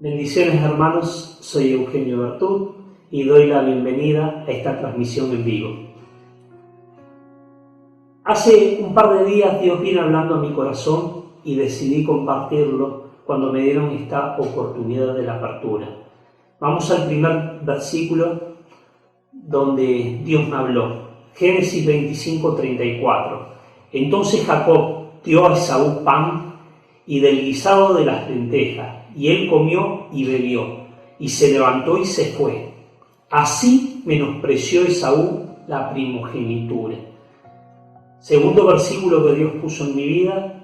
Bendiciones hermanos, soy Eugenio Bertut y doy la bienvenida a esta transmisión en vivo. Hace un par de días Dios vino hablando a mi corazón y decidí compartirlo cuando me dieron esta oportunidad de la apertura. Vamos al primer versículo donde Dios me habló. Génesis 25:34. Entonces Jacob dio a Esaú pan y del guisado de las lentejas, y él comió y bebió, y se levantó y se fue. Así menospreció Esaú la primogenitura. Segundo versículo que Dios puso en mi vida,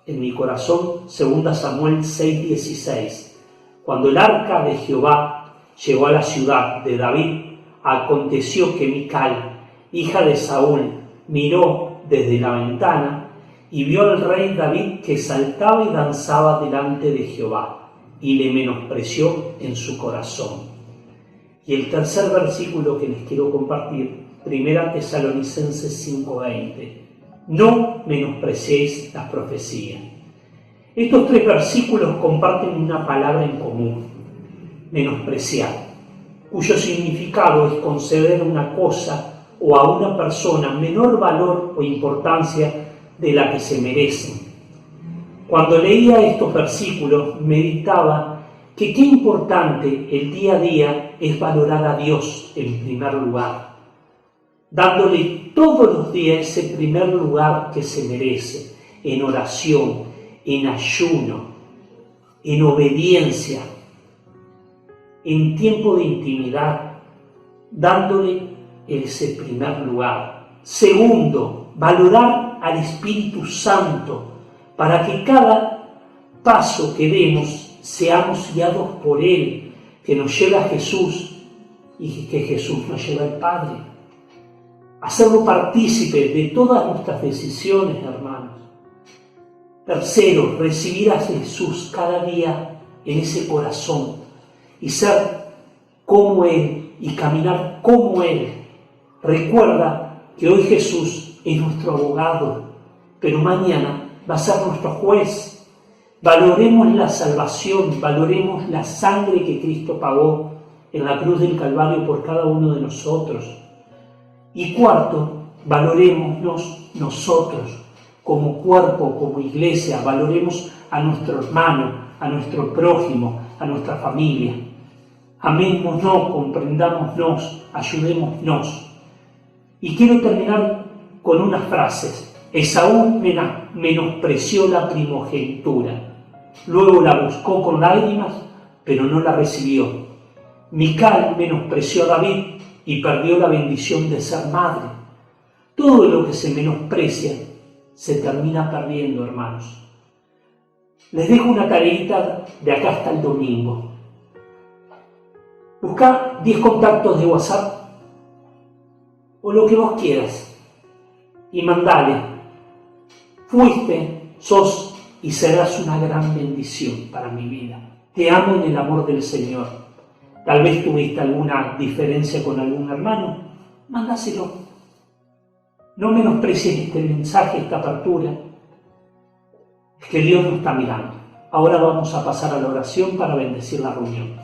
en mi corazón, 2 Samuel 6:16. Cuando el arca de Jehová llegó a la ciudad de David, aconteció que Mical, hija de Saúl, miró desde la ventana y vio al rey David que saltaba y danzaba delante de Jehová, y le menospreció en su corazón. Y el tercer versículo que les quiero compartir, 1 Tesalonicenses 5:20. No menospreciéis la profecía. Estos tres versículos comparten una palabra en común: menospreciar, cuyo significado es conceder a una cosa o a una persona menor valor o importancia de la que se merecen. Cuando leía estos versículos, meditaba que qué importante el día a día es valorar a Dios en primer lugar, dándole todos los días ese primer lugar que se merece, en oración, en ayuno, en obediencia, en tiempo de intimidad, dándole ese primer lugar. Segundo, valorar al Espíritu Santo para que cada paso que demos seamos guiados por Él, que nos lleve a Jesús y que Jesús nos lleve al Padre. Hacerlo partícipe de todas nuestras decisiones, hermanos. Tercero, recibir a Jesús cada día en ese corazón y ser como Él y caminar como Él. Recuerda que hoy Jesús es nuestro abogado, pero mañana va a ser nuestro juez. Valoremos la salvación, valoremos la sangre que Cristo pagó en la cruz del Calvario por cada uno de nosotros. Y cuarto, valorémonos nosotros como cuerpo, como iglesia, valoremos a nuestro hermano, a nuestro prójimo, a nuestra familia. Amémonos, comprendámonos, ayudémonos. Y quiero terminar con unas frases. Esaú menospreció la primogenitura, luego la buscó con lágrimas, pero no la recibió. Mical menospreció a David y perdió la bendición de ser madre. Todo lo que se menosprecia se termina perdiendo, hermanos. Les dejo una tareita de acá hasta el domingo. Busca 10 contactos de WhatsApp o lo que vos quieras y mandale: fuiste, sos y serás una gran bendición para mi vida. Te amo en el amor del Señor. Tal vez tuviste alguna diferencia con algún hermano, mándaselo. No menosprecies este mensaje, esta apertura. Es que Dios nos está mirando. Ahora vamos a pasar a la oración para bendecir la reunión.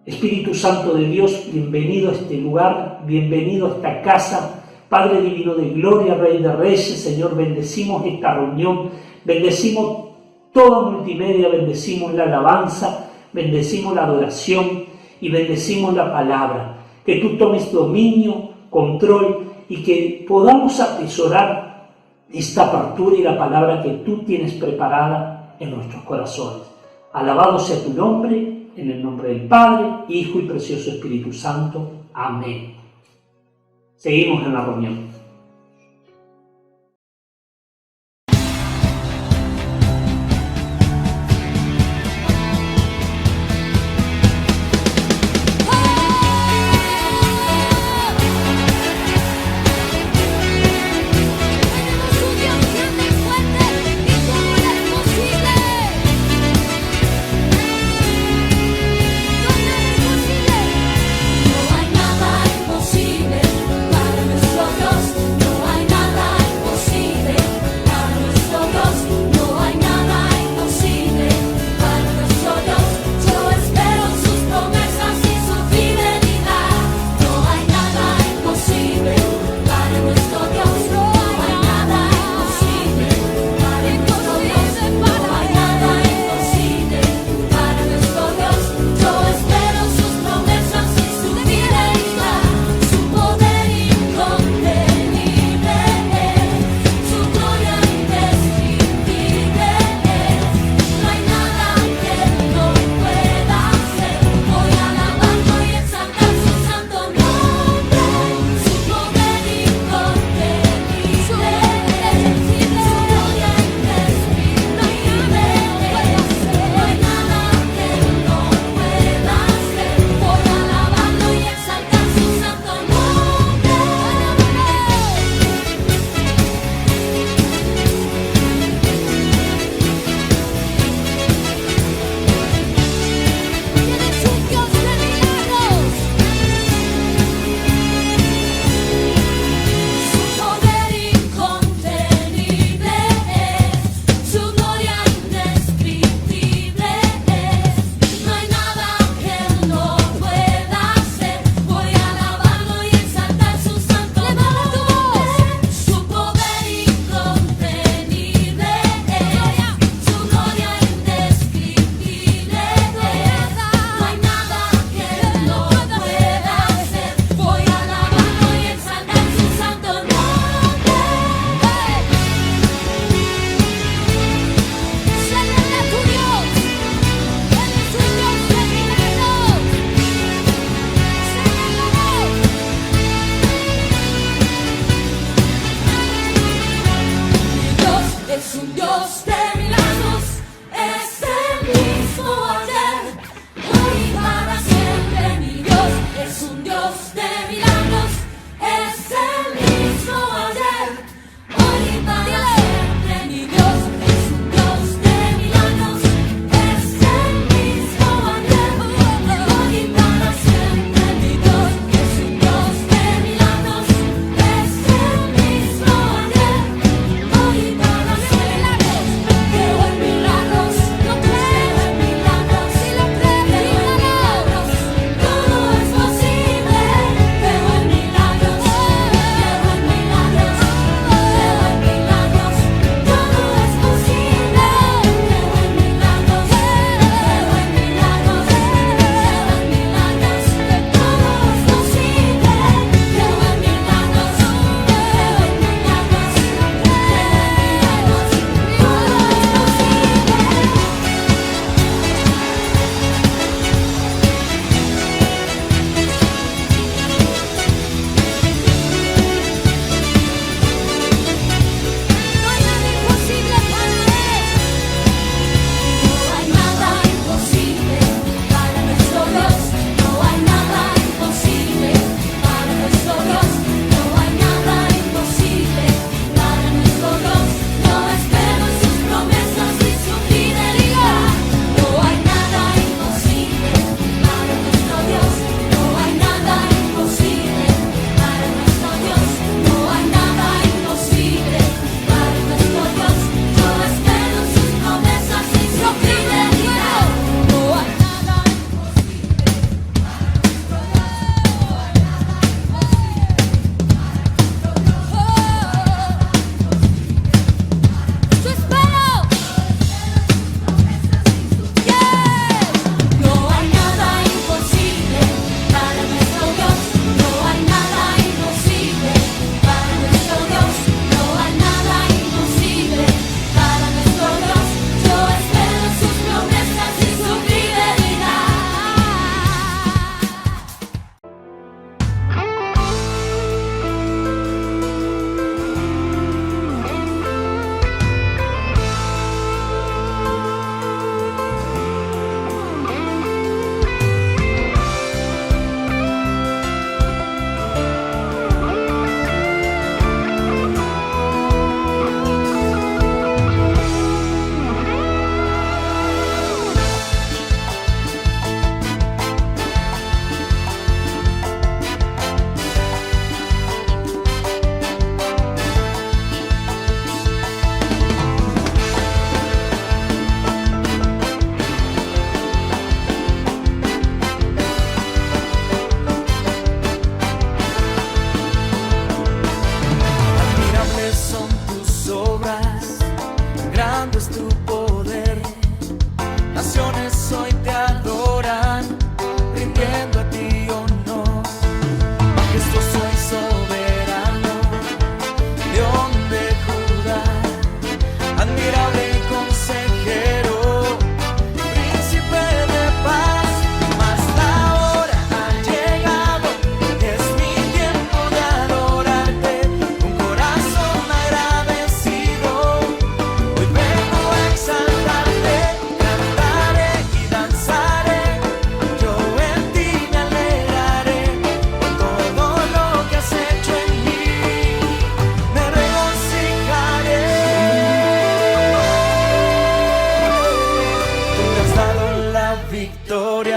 Espíritu Santo de Dios, bienvenido a este lugar, bienvenido a esta casa. Padre divino de gloria, Rey de Reyes, Señor, bendecimos esta reunión, bendecimos toda multimedia, bendecimos la alabanza, bendecimos la adoración y bendecimos la palabra. Que tú tomes dominio, control y que podamos atesorar esta apertura y la palabra que tú tienes preparada en nuestros corazones. Alabado sea tu nombre, en el nombre del Padre, Hijo y precioso Espíritu Santo. Amén. Seguimos en la reunión. No hay nada imposible para nuestro Dios.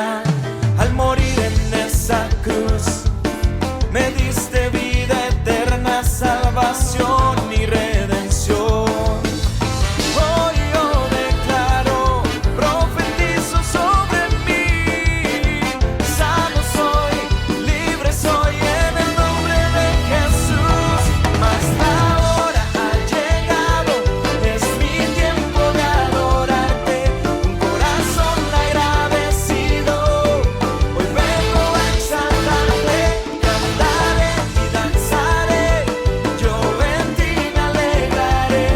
vida. Al morir en esa cruz, me diste vida eterna, salvación y redención. Hoy yo declaro, profetizo sobre mí. Sano soy, libre soy en el nombre de Jesús. Mas la hora ha llegado, es mi tiempo de adorarte. Un corazón agradecido, hoy vengo a exaltarte. Cantaré y danzaré, yo en ti me alegraré.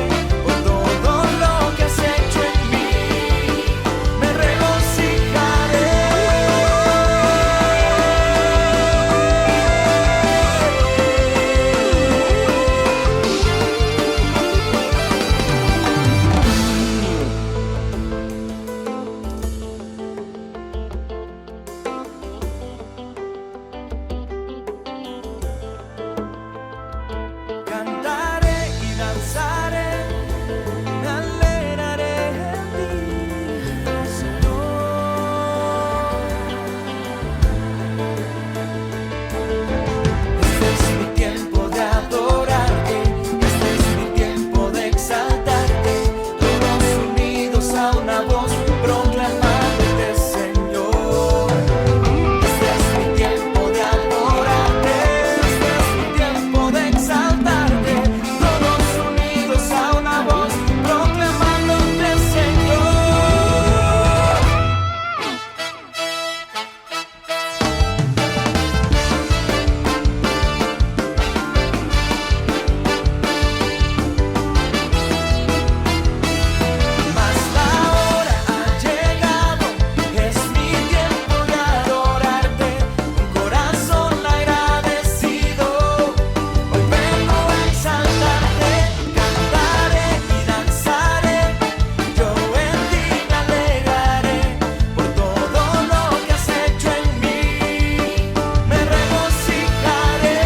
Por todo lo que has hecho en mí, me regocijaré. Cantaré y danzaré, me alegraré en ti, Señor. Este es mi tiempo de adorarte, este es mi tiempo de exaltarte. Todos unidos a una voz proclamándote, Señor. Este es mi tiempo de adorarte, este es mi tiempo de exaltarte. Todos unidos a una voz proclamándote, Señor. Mas la hora ha llegado, es mi tiempo de adorarte. Un corazón agradecido, hoy vengo a exaltarte. Cantaré y danzaré, yo en ti me alegraré. Por todo lo que has hecho en mí, me regocijaré.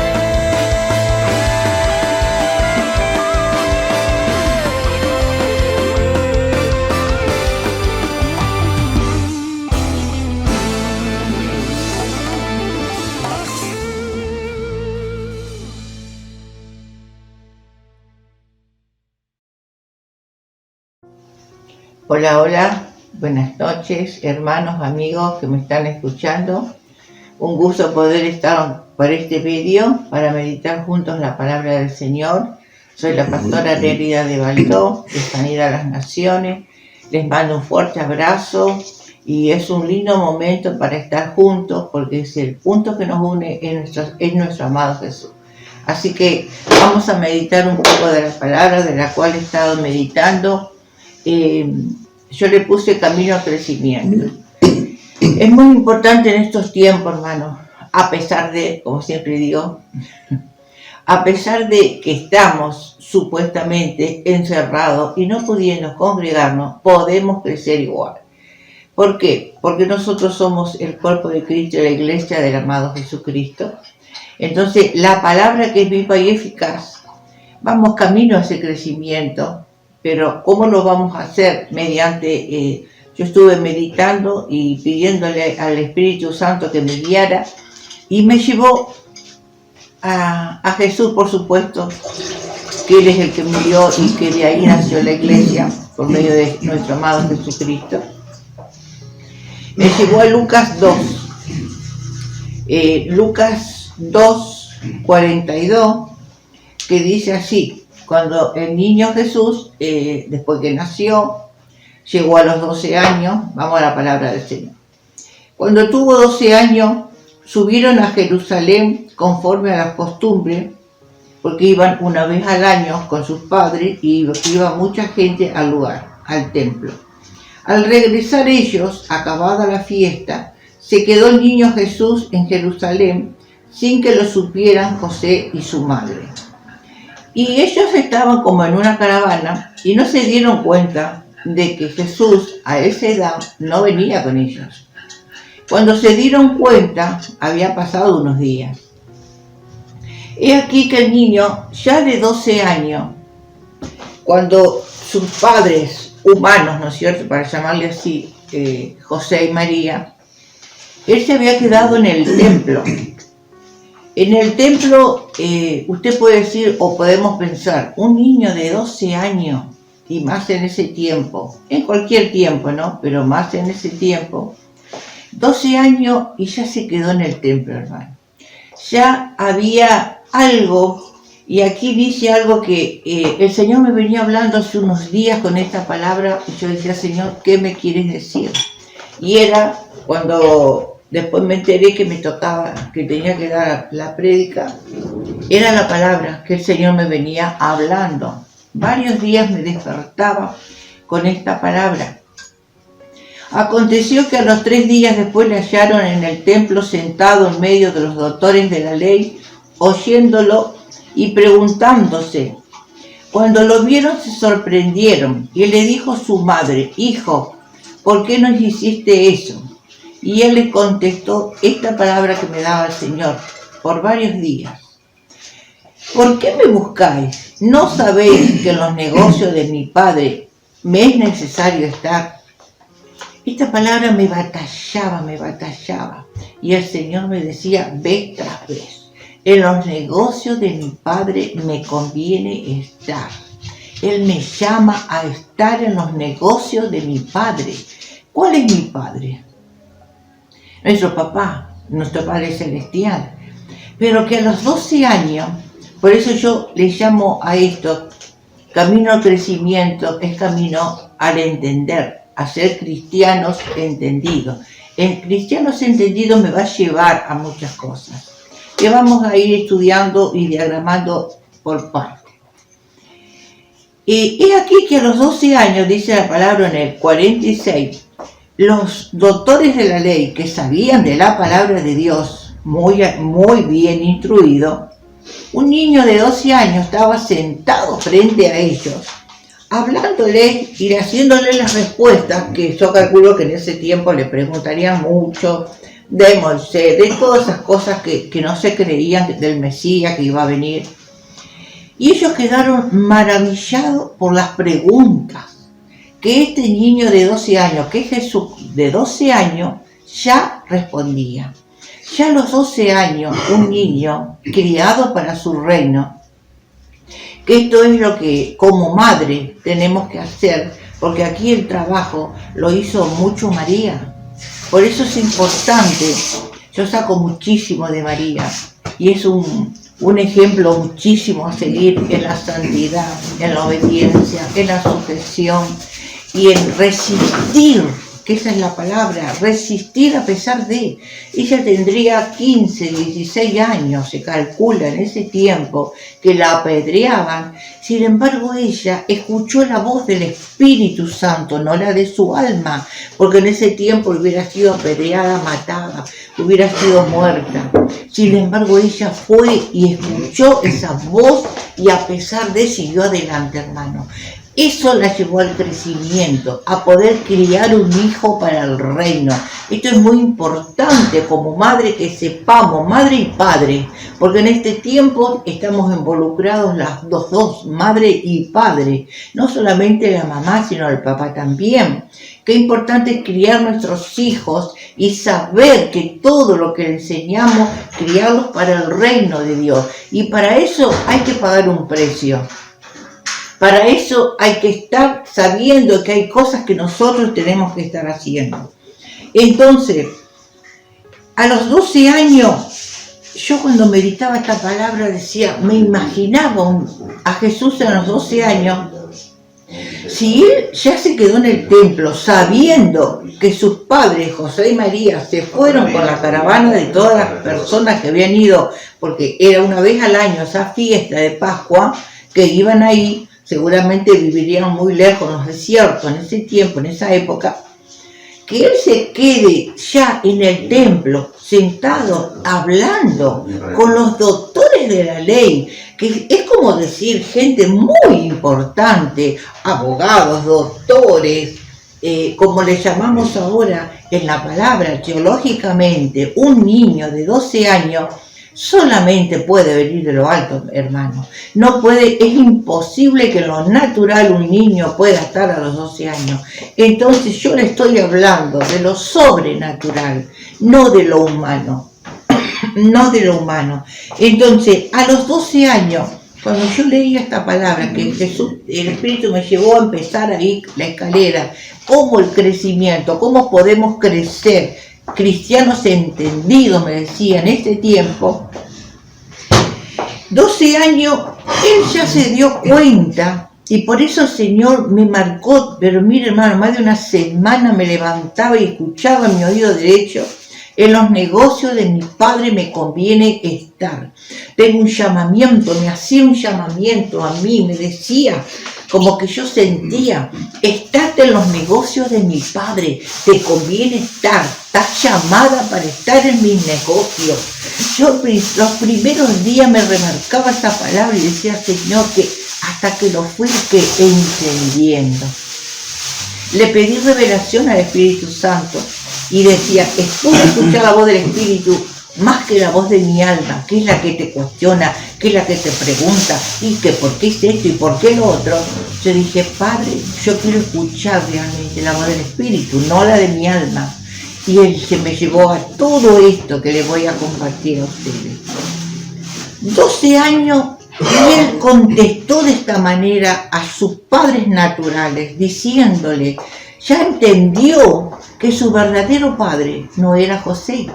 Hola, hola, buenas noches, hermanos, amigos que me están escuchando. Un gusto poder estar por este vídeo para meditar juntos la palabra del Señor. Soy la pastora Lérida de Baldó, de Sanidad a las Naciones. Les mando un fuerte abrazo y es un lindo momento para estar juntos porque es el punto que nos une es nuestro amado Jesús. Así que vamos a meditar un poco de la palabra de la cual he estado meditando. Yo le puse camino al crecimiento. Es muy importante en estos tiempos, hermanos, a pesar de, como siempre digo, a pesar de que estamos supuestamente encerrados y no pudiendo congregarnos, podemos crecer igual. ¿Por qué? Porque nosotros somos el cuerpo de Cristo y la iglesia del amado Jesucristo. Entonces, la palabra que es viva y eficaz, vamos camino a ese crecimiento. Pero ¿cómo lo vamos a hacer? Mediante, yo estuve meditando y pidiéndole al Espíritu Santo que me guiara y me llevó a Jesús, por supuesto, que Él es el que murió y que de ahí nació la iglesia por medio de nuestro amado Jesucristo. Me llevó a Lucas 2, Lucas 2:42, que dice así: cuando el niño Jesús, después que nació, llegó a los 12 años, vamos a la palabra del Señor. Cuando tuvo 12 años, subieron a Jerusalén conforme a las costumbres, porque iban una vez al año con sus padres y iba mucha gente al lugar, al templo. Al regresar ellos, acabada la fiesta, se quedó el niño Jesús en Jerusalén sin que lo supieran José y su madre. Y ellos estaban como en una caravana y no se dieron cuenta de que Jesús a esa edad no venía con ellos. Cuando se dieron cuenta, había pasado unos días. He aquí que el niño, ya de 12 años, cuando sus padres humanos, ¿no es cierto?, para llamarle así, José y María, Él se había quedado en el templo. En el templo, usted puede decir, o podemos pensar, un niño de 12 años, y más en ese tiempo, en cualquier tiempo, ¿no? Pero más en ese tiempo, 12 años y ya se quedó en el templo, hermano. Ya había algo, y aquí dice algo que el Señor me venía hablando hace unos días con esta palabra, y yo decía, Señor, ¿qué me quieres decir? Y era cuando después me enteré que me tocaba, que tenía que dar la prédica, era la palabra que el Señor me venía hablando. Varios días me despertaba con esta palabra. Aconteció que a los 3 días después le hallaron en el templo sentado en medio de los doctores de la ley, oyéndolo y preguntándose. Cuando lo vieron se sorprendieron y le dijo su madre, hijo, ¿por qué nos hiciste eso? Y él le contestó esta palabra que me daba el Señor por varios días. ¿Por qué me buscáis? ¿No sabéis que en los negocios de mi Padre me es necesario estar? Esta palabra me batallaba. Y el Señor me decía vez tras vez, en los negocios de mi Padre me conviene estar. Él me llama a estar en los negocios de mi Padre. ¿Cuál es mi Padre? Nuestro papá, nuestro Padre Celestial. Pero que a los 12 años, por eso yo le llamo a esto, camino al crecimiento, es camino al entender, a ser cristianos entendidos. El cristianos entendido me va a llevar a muchas cosas, que vamos a ir estudiando y diagramando por parte. Y aquí que a los 12 años, dice la palabra en el 46, los doctores de la ley que sabían de la palabra de Dios, muy bien instruido, un niño de 12 años estaba sentado frente a ellos, hablándole y haciéndole las respuestas que yo calculo que en ese tiempo le preguntarían mucho de Moisés, de todas esas cosas que no se creían del Mesías que iba a venir. Y ellos quedaron maravillados por las preguntas que este niño de 12 años, que Jesús de 12 años, ya respondía. Ya a los 12 años, un niño criado para su reino, que esto es lo que como madre tenemos que hacer, porque aquí el trabajo lo hizo mucho María. Por eso es importante, yo saco muchísimo de María, y es un ejemplo muchísimo a seguir en la santidad, en la obediencia, en la sujeción y en resistir, que esa es la palabra, resistir a pesar de. Ella tendría 15, 16 años, se calcula en ese tiempo, que la apedreaban. Sin embargo, ella escuchó la voz del Espíritu Santo, no la de su alma, porque en ese tiempo hubiera sido apedreada, matada, hubiera sido muerta. Sin embargo, ella fue y escuchó esa voz y a pesar de siguió adelante, hermano. Eso la llevó al crecimiento, a poder criar un hijo para el reino. Esto es muy importante como madre que sepamos, madre y padre, porque en este tiempo estamos involucrados las dos, madre y padre, no solamente la mamá, sino el papá también. Qué importante es criar nuestros hijos y saber que todo lo que le enseñamos, criarlos para el reino de Dios. Y para eso hay que pagar un precio. Para eso hay que estar sabiendo que hay cosas que nosotros tenemos que estar haciendo. Entonces, a los 12 años, yo cuando meditaba esta palabra decía, me imaginaba a Jesús a los 12 años, si él ya se quedó en el templo sabiendo que sus padres, José y María, se fueron con la caravana de todas las personas que habían ido, porque era una vez al año esa fiesta de Pascua, que iban ahí, seguramente vivirían muy lejos en los desiertos en ese tiempo, en esa época, que él se quede ya en el templo, sentado, hablando con los doctores de la ley, que es como decir gente muy importante, abogados, doctores, como le llamamos ahora en la palabra teológicamente, un niño de 12 años, solamente puede venir de lo alto, hermano. No puede, es imposible que en lo natural un niño pueda estar a los 12 años. Entonces yo le estoy hablando de lo sobrenatural, no de lo humano. No de lo humano. Entonces, a los 12 años, cuando yo leí esta palabra, que Jesús, el Espíritu me llevó a empezar ahí la escalera, cómo el crecimiento, cómo podemos crecer, cristianos entendidos, me decía en este tiempo, 12 años, él ya se dio cuenta, y por eso el Señor me marcó, pero mire hermano, más de una semana me levantaba y escuchaba en mi oído derecho: en los negocios de mi Padre me conviene estar. Tengo un llamamiento, me hacía un llamamiento a mí, me decía, como que yo sentía: estate en los negocios de mi Padre, te conviene estar, estás llamada para estar en mis negocios. Yo los primeros días me remarcaba esa palabra y decía: Señor, que hasta que lo fui entendiendo. Le pedí revelación al Espíritu Santo y decía: puedo escuchar la voz del Espíritu más que la voz de mi alma, que es la que te cuestiona, que es la que te pregunta, y que por qué es esto y por qué lo otro. Yo dije: Padre, yo quiero escuchar realmente la voz del Espíritu, no la de mi alma. Y Él se me llevó a todo esto que le voy a compartir a ustedes. 12 años, y Él contestó de esta manera a sus padres naturales, diciéndole, ya entendió que su verdadero padre no era José.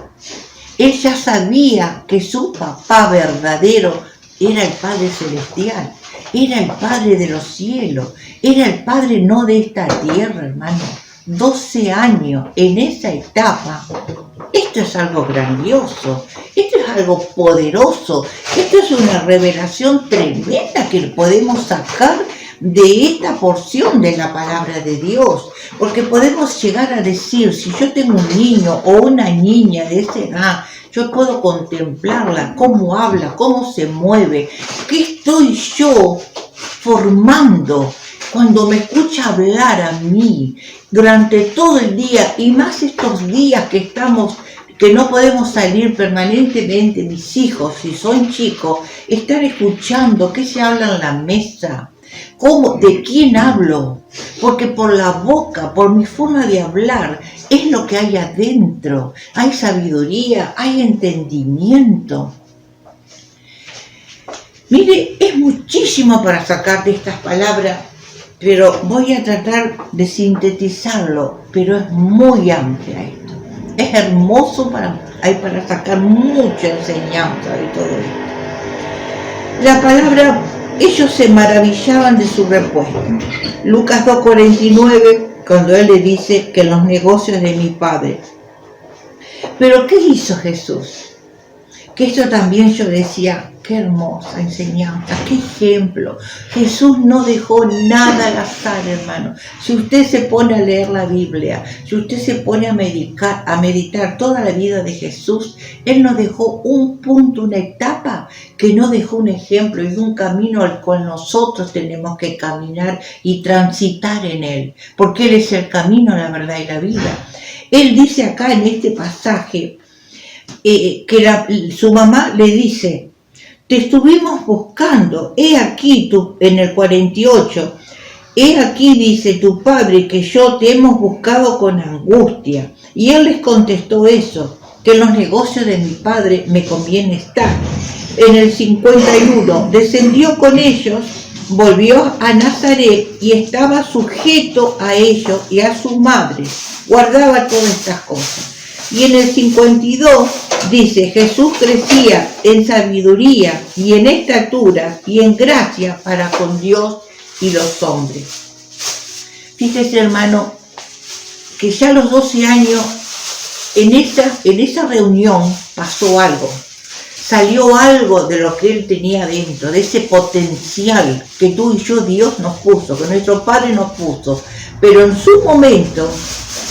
Él ya sabía que su papá verdadero era el Padre Celestial, era el Padre de los cielos, era el Padre no de esta tierra, hermano. 12 años en esa etapa, esto es algo grandioso, esto es algo poderoso, esto es una revelación tremenda que podemos sacar de esta porción de la palabra de Dios, porque podemos llegar a decir, si yo tengo un niño o una niña de esa edad, yo puedo contemplarla, cómo habla, cómo se mueve, qué estoy yo formando cuando me escucha hablar a mí durante todo el día, y más estos días que no podemos salir permanentemente. Mis hijos, si son chicos, están escuchando qué se habla en la mesa, cómo, de quién hablo, porque por la boca, por mi forma de hablar, es lo que hay adentro. Hay sabiduría, hay entendimiento. Mire, es muchísimo para sacar de estas palabras, pero voy a tratar de sintetizarlo, pero es muy amplia esto. Es hermoso, hay para sacar mucha enseñanza de todo esto. La palabra, ellos se maravillaban de su respuesta. Lucas 2:49, cuando él le dice que los negocios de mi Padre. Pero ¿qué hizo Jesús? Que esto también yo decía, qué hermosa enseñanza, qué ejemplo. Jesús no dejó nada al azar, hermano. Si usted se pone a leer la Biblia, si usted se pone a meditar toda la vida de Jesús, Él no dejó un punto, una etapa, que no dejó un ejemplo y un camino al cual nosotros tenemos que caminar y transitar en Él, porque Él es el camino, la verdad y la vida. Él dice acá en este pasaje, que su mamá le dice, te estuvimos buscando, he aquí en el 48, he aquí dice tu padre que yo te hemos buscado con angustia. Y él les contestó eso, que en los negocios de mi padre me conviene estar. En el 51, descendió con ellos, volvió a Nazaret y estaba sujeto a ellos y a su madre, guardaba todas estas cosas. Y en el 52 dice, Jesús crecía en sabiduría y en estatura y en gracia para con Dios y los hombres. Fíjese, hermano, que ya a los 12 años, en esa reunión pasó algo. Salió algo de lo que él tenía dentro, de ese potencial que tú y yo Dios nos puso, que nuestro Padre nos puso. Pero en su momento,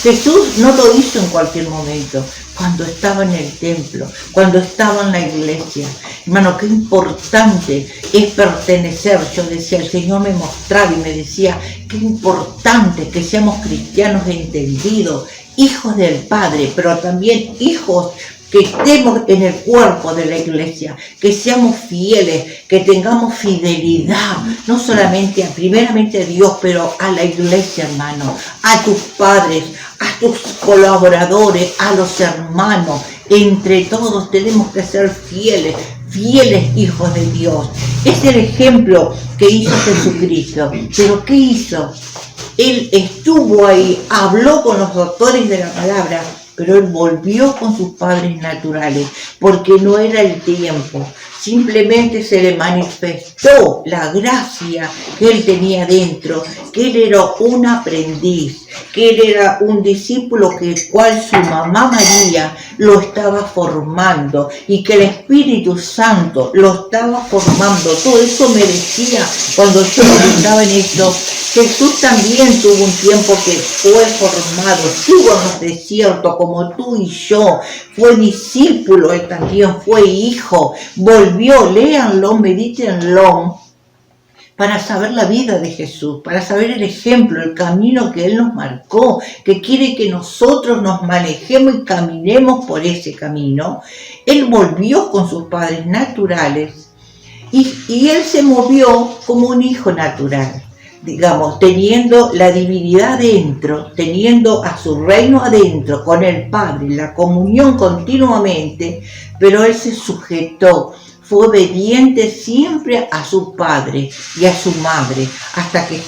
Jesús no lo hizo en cualquier momento, cuando estaba en el templo, cuando estaba en la iglesia. Hermano, qué importante es pertenecer. Yo decía, el Señor me mostraba y me decía, qué importante que seamos cristianos entendidos, hijos del Padre, pero también hijos que estemos en el cuerpo de la iglesia, que seamos fieles, que tengamos fidelidad, no solamente primeramente a Dios, pero a la iglesia, hermano, a tus padres, a tus colaboradores, a los hermanos. Entre todos tenemos que ser fieles hijos de Dios. Es el ejemplo que hizo Jesucristo. Pero ¿qué hizo? Él estuvo ahí, habló con los doctores de la palabra, pero él volvió con sus padres naturales, porque no era el tiempo. Simplemente se le manifestó la gracia que él tenía dentro, que él era un aprendiz, que él era un discípulo cual su mamá María lo estaba formando y que el Espíritu Santo lo estaba formando. Todo eso me decía cuando yo estaba en esto. Jesús también tuvo un tiempo que fue formado, estuvo en los desiertos como tú y yo, fue discípulo, él también fue hijo, volvió, léanlo, medítenlo, para saber la vida de Jesús, para saber el ejemplo, el camino que Él nos marcó, que quiere que nosotros nos manejemos y caminemos por ese camino. Él volvió con sus padres naturales y Él se movió como un hijo natural. Digamos, teniendo la divinidad dentro, teniendo a su reino adentro, con el Padre, la comunión continuamente, pero él se sujetó, fue obediente siempre a su Padre y a su Madre, hasta que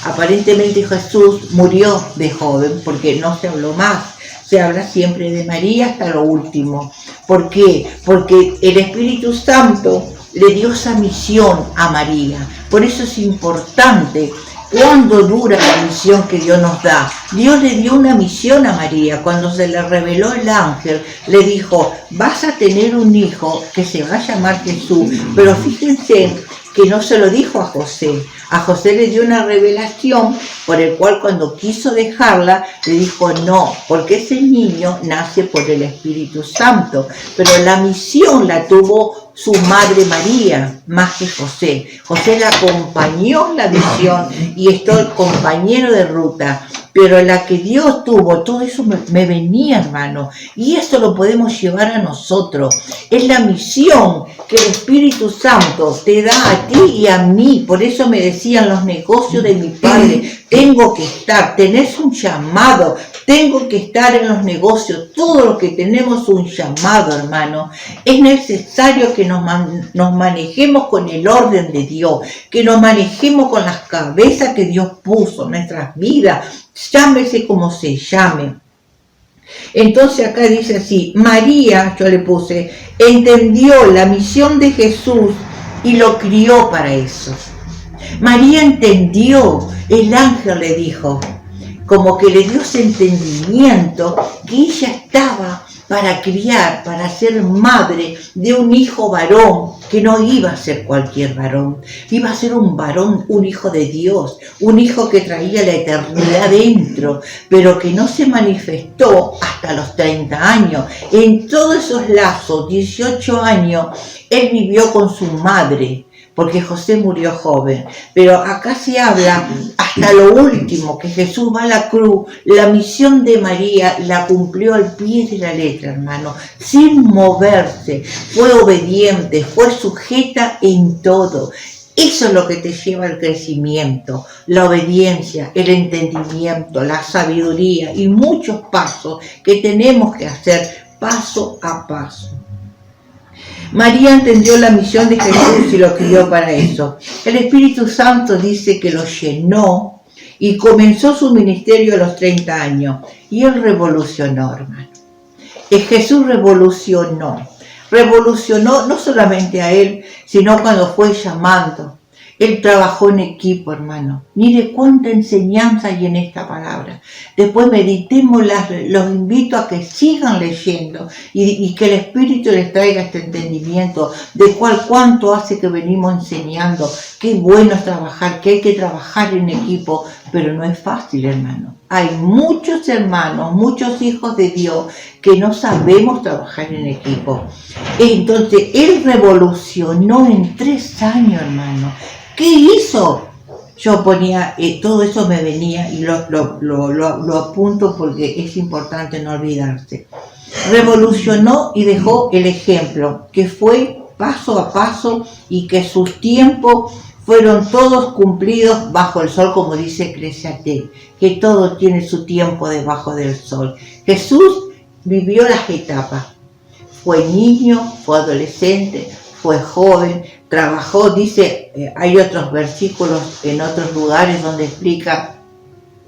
aparentemente Jesús murió de joven, porque no se habló más. Se habla siempre de María hasta lo último. ¿Por qué? Porque el Espíritu Santo le dio esa misión a María. Por eso es importante cuándo dura la misión que Dios nos da. Dios le dio una misión a María. Cuando se le reveló el ángel, le dijo, vas a tener un hijo que se va a llamar Jesús. Pero fíjense que no se lo dijo a José. A José le dio una revelación por el cual cuando quiso dejarla, le dijo no, porque ese niño nace por el Espíritu Santo. Pero la misión la tuvo su madre María, más que José. José la acompañó en la misión y es el compañero de ruta. Pero la que Dios tuvo, todo eso me venía, hermano. Y eso lo podemos llevar a nosotros. Es la misión que el Espíritu Santo te da a ti y a mí. Por eso me decían los negocios de mi padre. Tengo que estar, tenés un llamado. Tengo que estar en los negocios. Todos los que tenemos un llamado, hermano. Es necesario que nos manejemos con el orden de Dios. Que nos manejemos con las cabezas que Dios puso en nuestras vidas. Llámese como se llame. Entonces acá dice así, María, yo le puse, entendió la misión de Jesús y lo crió para eso. María entendió, el ángel le dijo, como que le dio ese entendimiento que ella estaba para criar, para ser madre de un hijo varón, que no iba a ser cualquier varón, iba a ser un varón, un hijo de Dios, un hijo que traía la eternidad dentro, pero que no se manifestó hasta los 30 años. En todos esos lazos, 18 años, él vivió con su madre, porque José murió joven, pero acá se habla hasta lo último, que Jesús va a la cruz. La misión de María la cumplió al pie de la letra, hermano, sin moverse, fue obediente, fue sujeta en todo. Eso es lo que te lleva al crecimiento, la obediencia, el entendimiento, la sabiduría y muchos pasos que tenemos que hacer paso a paso. María entendió la misión de Jesús y lo crió para eso. El Espíritu Santo dice que lo llenó y comenzó su ministerio a los 30 años. Y él revolucionó, hermano. Jesús revolucionó no solamente a él, sino cuando fue llamando. Él trabajó en equipo, hermano. Mire cuánta enseñanza hay en esta palabra. Después meditémoslas, los invito a que sigan leyendo y que el Espíritu les traiga este entendimiento de cuánto hace que venimos enseñando. Qué bueno es trabajar, que hay que trabajar en equipo, pero no es fácil, hermano. Hay muchos hermanos, muchos hijos de Dios que no sabemos trabajar en equipo. Entonces, Él revolucionó en 3 años, hermano. ¿Qué hizo? Yo ponía, todo eso me venía y lo apunto porque es importante no olvidarse. revolucionó y dejó el ejemplo, que fue paso a paso y que sus tiempos fueron todos cumplidos bajo el sol, como dice Eclesiastés, que todo tiene su tiempo debajo del sol. Jesús vivió las etapas. Fue niño, fue adolescente, fue joven, trabajó, dice, hay otros versículos en otros lugares donde explica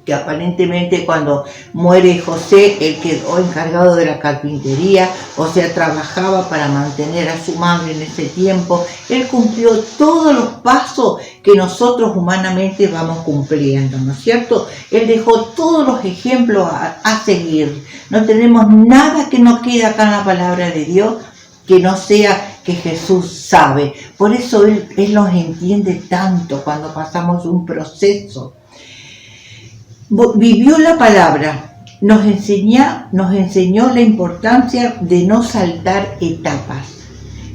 que aparentemente cuando muere José, él quedó encargado de la carpintería, o sea, trabajaba para mantener a su madre en ese tiempo. Él cumplió todos los pasos que nosotros humanamente vamos cumpliendo, ¿no es cierto? Él dejó todos los ejemplos a seguir. No tenemos nada que nos quede acá en la palabra de Dios que no sea que Jesús sabe. Por eso Él nos entiende tanto cuando pasamos un proceso. Vivió la palabra, nos enseñó la importancia de no saltar etapas.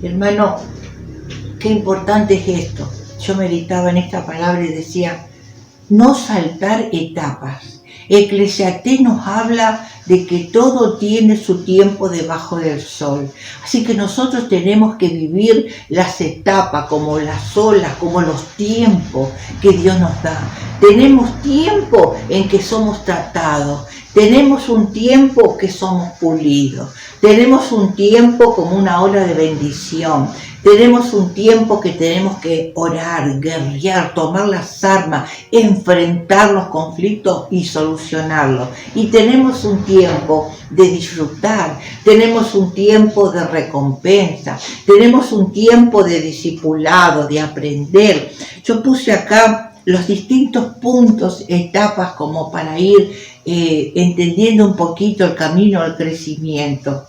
Hermano, qué importante es esto. Yo meditaba en esta palabra y decía, no saltar etapas. Eclesiastés nos habla de que todo tiene su tiempo debajo del sol. Así que nosotros tenemos que vivir las etapas, como las olas, como los tiempos que Dios nos da. Tenemos tiempo en que somos tratados. Tenemos un tiempo que somos pulidos. Tenemos un tiempo como una ola de bendición. Tenemos un tiempo que tenemos que orar, guerrear, tomar las armas, enfrentar los conflictos y solucionarlos. Y tenemos un tiempo de disfrutar, tenemos un tiempo de recompensa, tenemos un tiempo de discipulado, de aprender. Yo puse acá los distintos puntos, etapas, como para ir entendiendo un poquito el camino al crecimiento.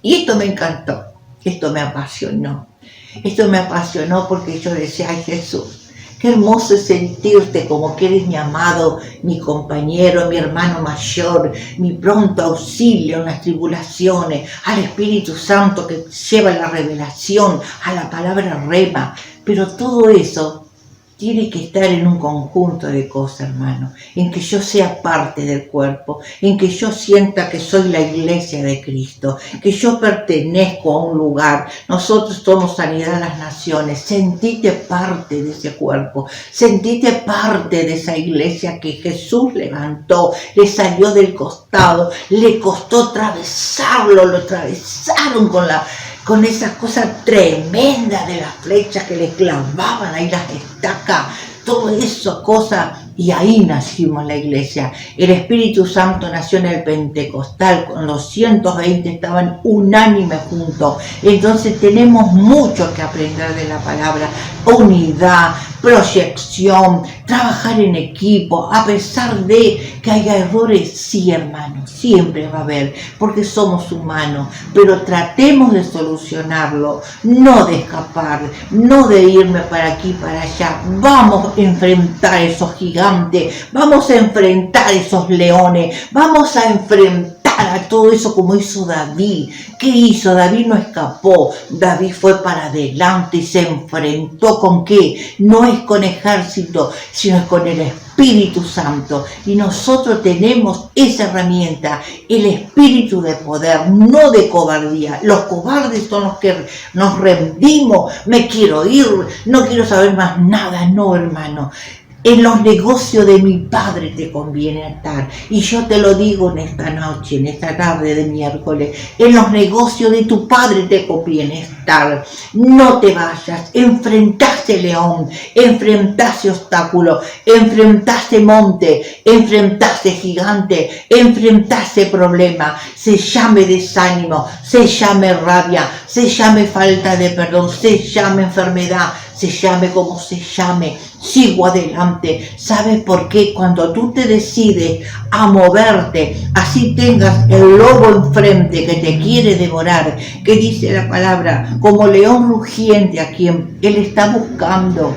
Y esto me encantó. Esto me apasionó. Esto me apasionó porque yo decía, ay Jesús, qué hermoso es sentirte como que eres mi amado, mi compañero, mi hermano mayor, mi pronto auxilio en las tribulaciones, al Espíritu Santo que lleva la revelación, a la palabra rema. Pero todo eso tiene que estar en un conjunto de cosas, hermano, en que yo sea parte del cuerpo, en que yo sienta que soy la iglesia de Cristo, que yo pertenezco a un lugar. Nosotros somos Sanidad a las Naciones. Sentite parte de ese cuerpo, sentite parte de esa iglesia que Jesús levantó, le salió del costado, le costó atravesarlo, lo atravesaron con esa cosa tremenda de las flechas que le clavaban ahí, las estacas, todo eso, cosa, y ahí nacimos la iglesia. El Espíritu Santo nació en el Pentecostal, con los 120 estaban unánimes juntos. Entonces tenemos mucho que aprender de la palabra, unidad, proyección, trabajar en equipo, a pesar de que haya errores, sí, hermano, siempre va a haber, porque somos humanos, pero tratemos de solucionarlo, no de escapar, no de irme para aquí, para allá. Vamos a enfrentar esos gigantes, vamos a enfrentar esos leones, vamos a enfrentar a todo eso como hizo David. ¿Qué hizo? David no escapó, David fue para adelante y se enfrentó. ¿Con qué? No es con ejército, sino es con el Espíritu Santo. Y nosotros tenemos esa herramienta, el espíritu de poder, no de cobardía. Los cobardes son los que nos rendimos, me quiero ir, no quiero saber más nada. No, hermano. En los negocios de mi Padre te conviene estar. Y yo te lo digo en esta noche, en esta tarde de miércoles. En los negocios de tu Padre te conviene estar. No te vayas. Enfrentaste león, enfrentaste obstáculo, enfrentaste monte, enfrentaste gigante, enfrentaste problema. Se llame desánimo, se llame rabia, se llame falta de perdón, se llame enfermedad, se llame como se llame. Sigo adelante. ¿Sabes por qué? Cuando tú te decides a moverte, así tengas el lobo enfrente que te quiere devorar, que dice la palabra, como león rugiente a quien él está buscando.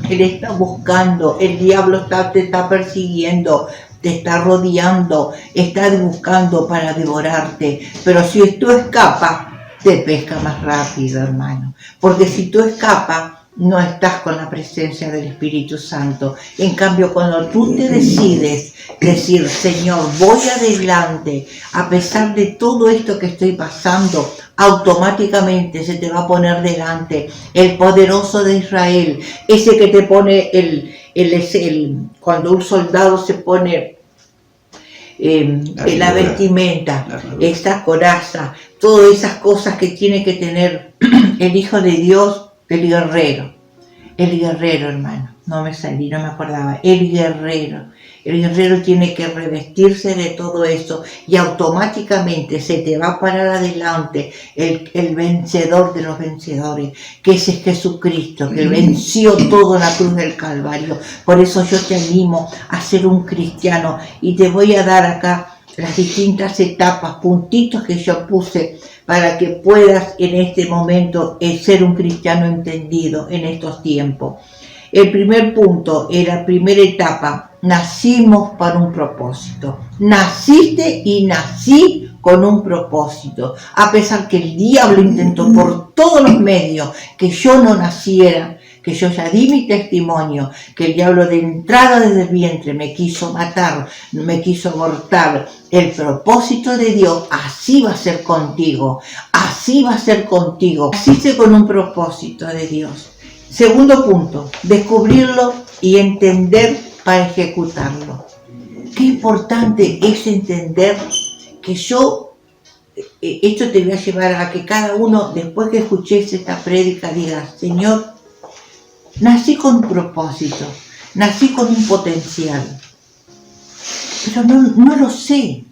Él está buscando, el diablo te está persiguiendo, te está rodeando, está buscando para devorarte. Pero si tú escapas, te pesca más rápido, hermano. Porque si tú escapas, no estás con la presencia del Espíritu Santo. En cambio, cuando tú te decides decir, Señor, voy adelante, a pesar de todo esto que estoy pasando, automáticamente se te va a poner delante el poderoso de Israel, ese que te pone cuando un soldado se pone la vestimenta, esta coraza, todas esas cosas que tiene que tener el Hijo de Dios, el guerrero, hermano, no me acordaba, el guerrero tiene que revestirse de todo eso y automáticamente se te va a parar adelante el vencedor de los vencedores, que ese es Jesucristo, que venció todo en la cruz del Calvario. Por eso yo te animo a ser un cristiano y te voy a dar acá las distintas etapas, puntitos que yo puse para que puedas en este momento ser un cristiano entendido en estos tiempos. El primer punto, en la primera etapa, nacimos para un propósito. Naciste y nací con un propósito. A pesar que el diablo intentó por todos los medios que yo no naciera, que yo ya di mi testimonio, que el diablo de entrada desde el vientre me quiso matar, me quiso abortar. El propósito de Dios, así va a ser contigo, así va a ser contigo. Naciste con un propósito de Dios. Segundo punto, descubrirlo y entender para ejecutarlo. Qué importante es entender que esto te voy a llevar a que cada uno, después que escuches esta prédica, diga, Señor, nací con un propósito, nací con un potencial, pero no lo sé.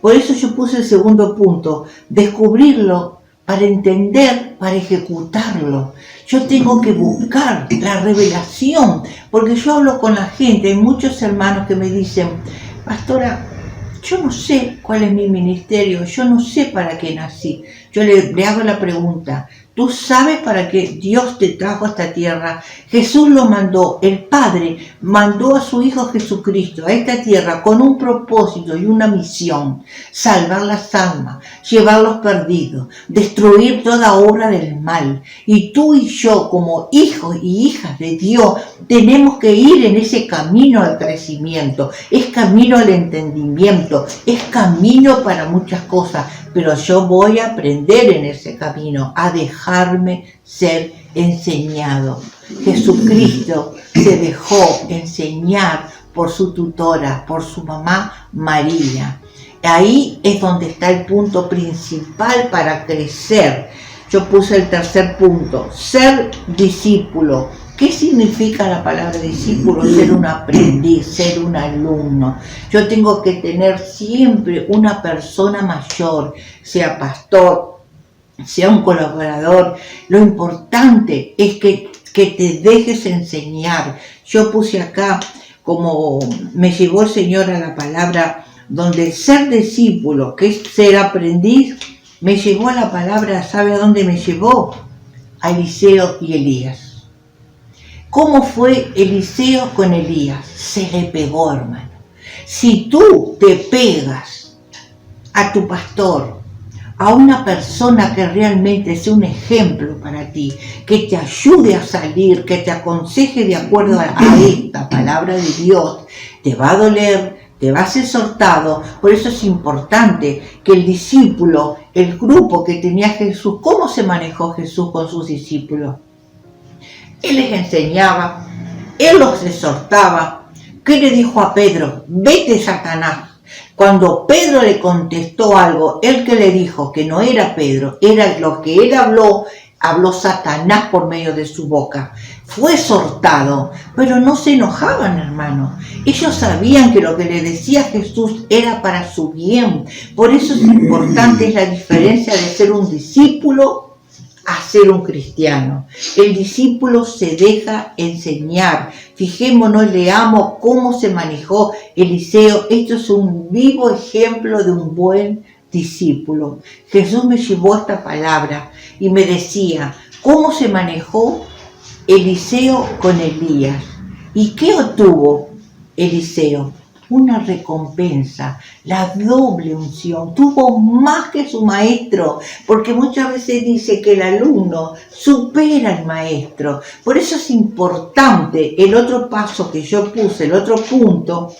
Por eso yo puse el segundo punto, descubrirlo para entender, para ejecutarlo. Yo tengo que buscar la revelación, porque yo hablo con la gente, hay muchos hermanos que me dicen, pastora, yo no sé cuál es mi ministerio, yo no sé para qué nací. Yo le hago la pregunta, ¿tú sabes para qué Dios te trajo a esta tierra? Jesús lo mandó, el Padre mandó a su Hijo Jesucristo a esta tierra con un propósito y una misión, salvar las almas, llevar los perdidos, destruir toda obra del mal. Y tú y yo, como hijos y hijas de Dios, tenemos que ir en ese camino al crecimiento, es camino al entendimiento, es camino para muchas cosas, pero yo voy a aprender en ese camino, a dejarme ser enseñado. Jesucristo se dejó enseñar por su tutora, por su mamá María. Ahí es donde está el punto principal para crecer. Yo puse el tercer punto, ser discípulo. ¿Qué significa la palabra discípulo? Ser un aprendiz, ser un alumno. Yo tengo que tener siempre una persona mayor, sea pastor, sea un colaborador. Lo importante es que te dejes enseñar. Yo puse acá, como me llevó el Señor a la palabra, donde ser discípulo, que es ser aprendiz, me llevó a la palabra, ¿sabe a dónde me llevó? A Eliseo y Elías. ¿Cómo fue Eliseo con Elías? Se le pegó, hermano. Si tú te pegas a tu pastor, a una persona que realmente sea un ejemplo para ti, que te ayude a salir, que te aconseje de acuerdo a esta palabra de Dios, te va a doler, te vas exhortado. Por eso es importante que el discípulo, el grupo que tenía Jesús, ¿cómo se manejó Jesús con sus discípulos? Él les enseñaba, él los exhortaba. ¿Qué le dijo a Pedro? Vete, Satanás. Cuando Pedro le contestó algo, él que le dijo que no era Pedro, era lo que él habló Satanás por medio de su boca. Fue exhortado, pero no se enojaban, hermano. Ellos sabían que lo que le decía Jesús era para su bien. Por eso es importante la diferencia de ser un discípulo a ser un cristiano. El discípulo se deja enseñar. Fijémonos, leamos cómo se manejó Eliseo. Esto es un vivo ejemplo de un buen discípulo. Jesús me llevó esta palabra y me decía cómo se manejó Eliseo con Elías. ¿Y qué obtuvo Eliseo? una recompensa, la doble unción. Tuvo más que su maestro, porque muchas veces dice que el alumno supera al maestro. Por eso es importante el otro paso que yo puse, el otro punto,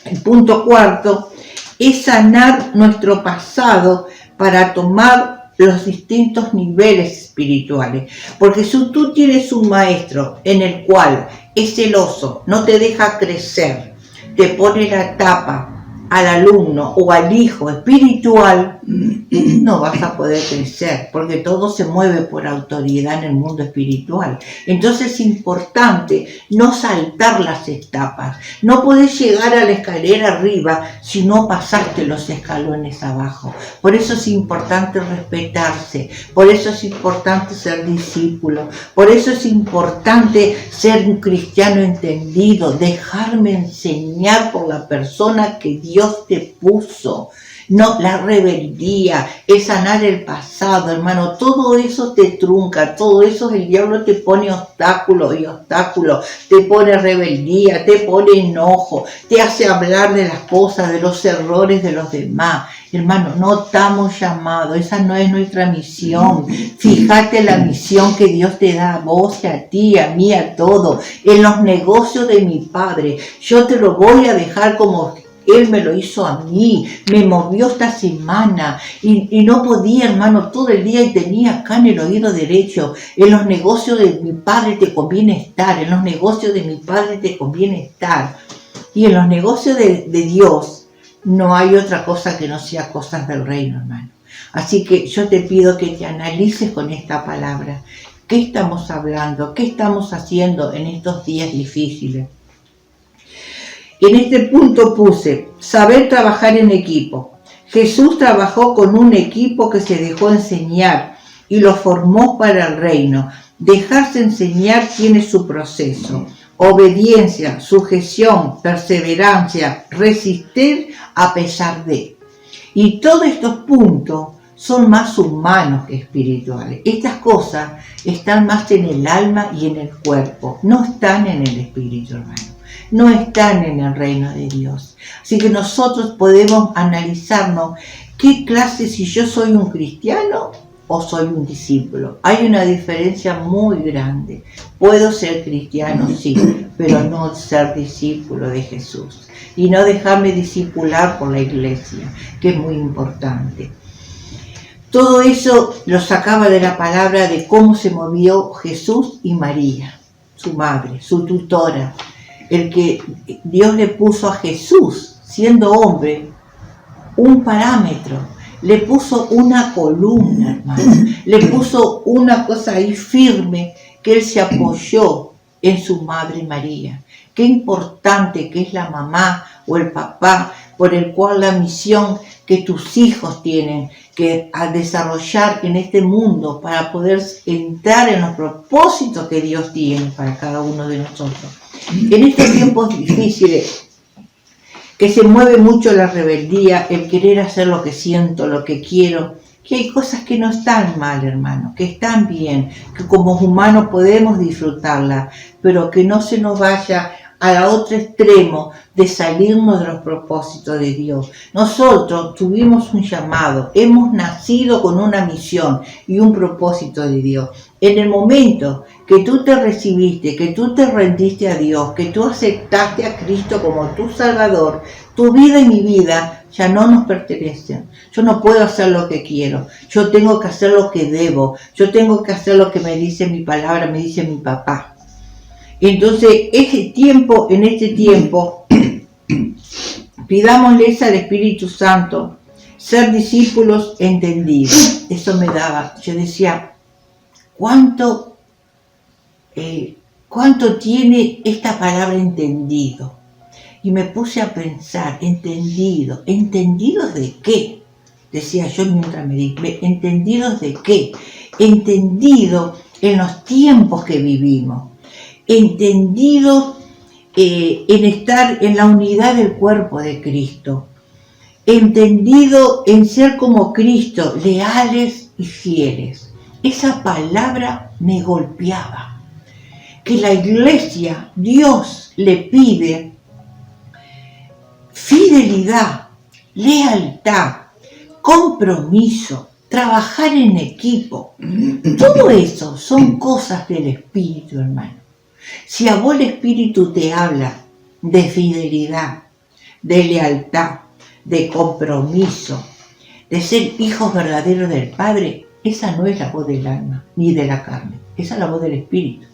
el punto cuarto, es sanar nuestro pasado para tomar los distintos niveles espirituales. Porque si tú tienes un maestro en el cual es celoso, no te deja crecer, te pone la tapa al alumno o al hijo espiritual, no vas a poder crecer, porque todo se mueve por autoridad en el mundo espiritual. Entonces es importante no saltar las etapas. No podés llegar a la escalera arriba si no pasaste los escalones abajo. Por eso es importante respetarse, por eso es importante ser discípulo, por eso es importante ser un cristiano entendido, dejarme enseñar por la persona que Dios te puso. No, la rebeldía, es sanar el pasado, hermano, todo eso te trunca, todo eso el diablo te pone obstáculos y obstáculos, te pone rebeldía, te pone enojo, te hace hablar de las cosas, de los errores de los demás. Hermano, no estamos llamados, esa no es nuestra misión. Fíjate la misión que Dios te da a vos, a ti, a mí, a todos. En los negocios de mi Padre, yo te lo voy a dejar como Él me lo hizo a mí, me movió esta semana y no podía, hermano, todo el día y tenía acá en el oído derecho. En los negocios de mi Padre te conviene estar, en los negocios de mi Padre te conviene estar. Y en los negocios de Dios no hay otra cosa que no sea cosas del reino, hermano. Así que yo te pido que te analices con esta palabra. ¿Qué estamos hablando? ¿Qué estamos haciendo en estos días difíciles? En este punto puse, saber trabajar en equipo. Jesús trabajó con un equipo que se dejó enseñar y lo formó para el reino. Dejarse enseñar tiene su proceso. Obediencia, sujeción, perseverancia, resistir a pesar de. Y todos estos puntos son más humanos que espirituales. Estas cosas están más en el alma y en el cuerpo, no están en el espíritu, hermano. No están en el reino de Dios. Así que nosotros podemos analizarnos qué clase, si yo soy un cristiano o soy un discípulo. Hay una diferencia muy grande. Puedo ser cristiano, sí, pero no ser discípulo de Jesús. Y no dejarme discipular por la iglesia, que es muy importante. Todo eso lo sacaba de la palabra de cómo se movió Jesús y María, su madre, su tutora. El que Dios le puso a Jesús, siendo hombre, un parámetro, le puso una columna, hermano, le puso una cosa ahí firme que él se apoyó en su madre María. Qué importante que es la mamá o el papá, por el cual la misión que tus hijos tienen que desarrollar en este mundo para poder entrar en los propósitos que Dios tiene para cada uno de nosotros. En estos tiempos difíciles, que se mueve mucho la rebeldía, el querer hacer lo que siento, lo que quiero, que hay cosas que no están mal, hermano, que están bien, que como humanos podemos disfrutarlas, pero que no se nos vaya al otro extremo de salirnos de los propósitos de Dios. Nosotros tuvimos un llamado, hemos nacido con una misión y un propósito de Dios. En el momento que tú te recibiste, que tú te rendiste a Dios, que tú aceptaste a Cristo como tu Salvador, tu vida y mi vida ya no nos pertenecen. Yo no puedo hacer lo que quiero, yo tengo que hacer lo que debo, yo tengo que hacer lo que me dice mi palabra, me dice mi papá. Entonces, en este tiempo, pidámosles al Espíritu Santo ser discípulos entendidos. Eso me daba, yo decía, ¿cuánto tiene esta palabra entendido? Y me puse a pensar, entendido, ¿entendidos de qué? Decía yo mientras me dije, ¿entendidos de qué? Entendido en los tiempos que vivimos. Entendido en estar en la unidad del cuerpo de Cristo, entendido en ser como Cristo, leales y fieles. Esa palabra me golpeaba, que la iglesia, Dios le pide fidelidad, lealtad, compromiso, trabajar en equipo. Todo eso son cosas del Espíritu, hermano. Si a vos el Espíritu te habla de fidelidad, de lealtad, de compromiso, de ser hijos verdaderos del Padre, esa no es la voz del alma ni de la carne, esa es la voz del Espíritu.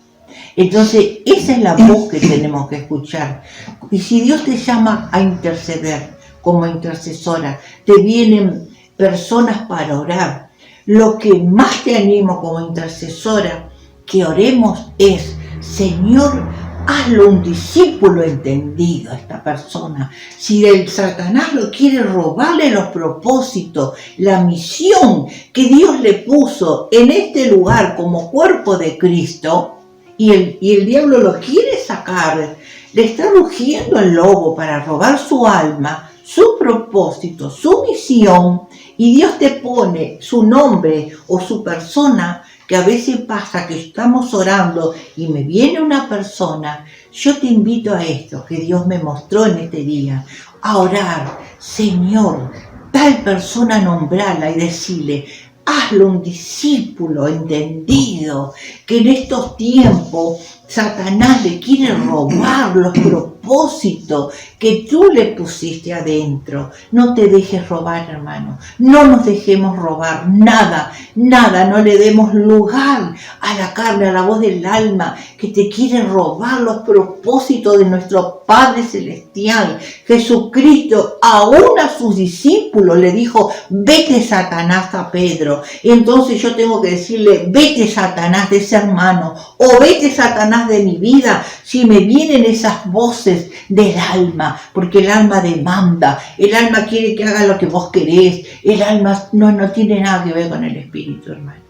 Entonces, esa es la voz que tenemos que escuchar. Y si Dios te llama a interceder como intercesora, te vienen personas para orar, lo que más te animo como intercesora que oremos es: Señor, hazlo un discípulo entendido a esta persona. Si el Satanás lo quiere robarle los propósitos, la misión que Dios le puso en este lugar como cuerpo de Cristo, y el diablo lo quiere sacar, le está rugiendo el lobo para robar su alma, su propósito, su misión, y Dios te pone su nombre o su persona, que a veces pasa que estamos orando y me viene una persona. Yo te invito a esto que Dios me mostró en este día, a orar: Señor, tal persona nombrala y decirle: hazlo un discípulo entendido, que en estos tiempos Satanás le quiere robar los propósitos que tú le pusiste adentro. No te dejes robar, hermano. No nos dejemos robar nada, no le demos lugar a la carne, a la voz del alma que te quiere robar los propósitos de nuestro Padre Celestial. Jesucristo aún a sus discípulos le dijo: vete, Satanás, a Pedro. Y entonces yo tengo que decirle: vete, Satanás, de ese hermano, o vete, Satanás, de mi vida, si me vienen esas voces del alma, porque el alma demanda, el alma quiere que haga lo que vos querés, el alma no tiene nada que ver con el Espíritu, hermano.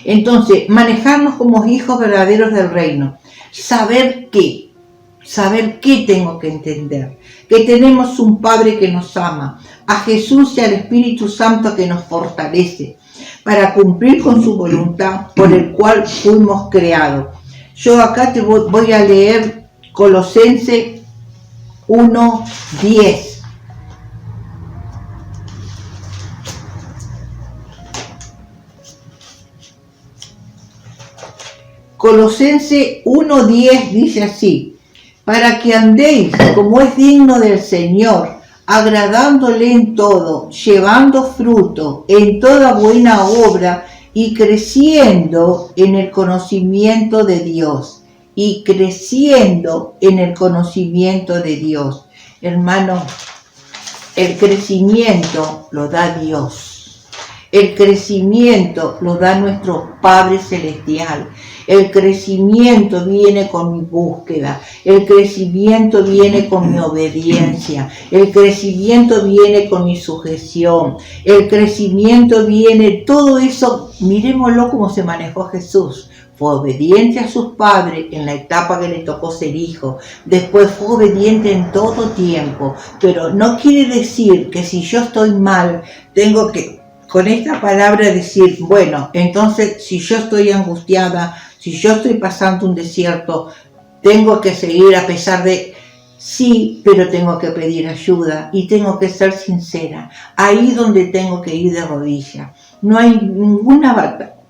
Entonces, manejarnos como hijos verdaderos del reino, saber qué tengo que entender, que tenemos un Padre que nos ama, a Jesús y al Espíritu Santo que nos fortalece para cumplir con su voluntad por el cual fuimos creados. Yo acá te voy a leer Colosenses 1:10. Colosenses 1:10 dice así: para que andéis como es digno del Señor, agradándole en todo, llevando fruto en toda buena obra y creciendo en el conocimiento de Dios. Hermano, el crecimiento lo da Dios. El crecimiento lo da nuestro Padre Celestial. El crecimiento viene con mi búsqueda. El crecimiento viene con mi obediencia. El crecimiento viene con mi sujeción. El crecimiento viene, todo eso, miremoslo como se manejó Jesús. Fue obediente a sus padres en la etapa que le tocó ser hijo. Después fue obediente en todo tiempo. Pero no quiere decir que si yo estoy mal, tengo que, con esta palabra, decir: bueno, entonces si yo estoy angustiada, si yo estoy pasando un desierto, tengo que seguir a pesar de... Sí, pero tengo que pedir ayuda y tengo que ser sincera. Ahí donde tengo que ir de rodillas. No hay ninguna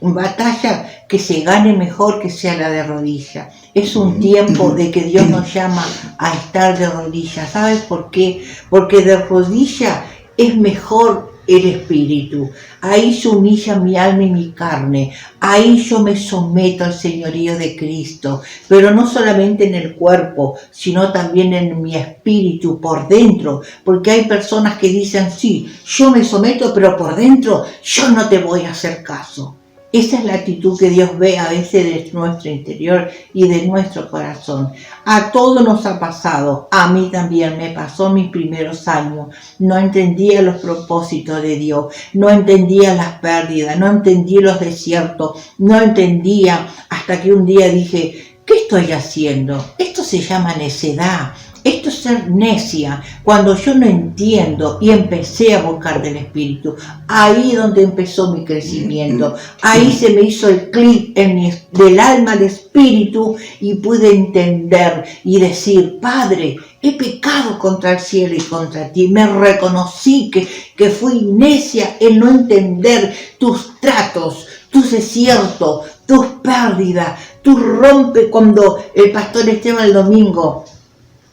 batalla que se gane mejor que sea la de rodillas. Es un tiempo de que Dios nos llama a estar de rodillas. ¿Sabes por qué? Porque de rodillas es mejor el espíritu. Ahí se humilla mi alma y mi carne. Ahí yo me someto al señorío de Cristo. Pero no solamente en el cuerpo, sino también en mi espíritu, por dentro. Porque hay personas que dicen: sí, yo me someto, pero por dentro yo no te voy a hacer caso. Esa es la actitud que Dios ve a veces de nuestro interior y de nuestro corazón. A todos nos ha pasado, a mí también me pasó en mis primeros años. No entendía los propósitos de Dios, no entendía las pérdidas, no entendía los desiertos, no entendía, hasta que un día dije: ¿qué estoy haciendo? Esto se llama necedad. Esto es ser necia cuando yo no entiendo y empecé a buscar del Espíritu. Ahí donde empezó mi crecimiento. Ahí se me hizo el clic del alma al Espíritu y pude entender y decir, Padre, he pecado contra el cielo y contra ti. Me reconocí que fui necia en no entender tus tratos, tus desiertos, tus pérdidas, tu rompe. Cuando el pastor Esteban el domingo,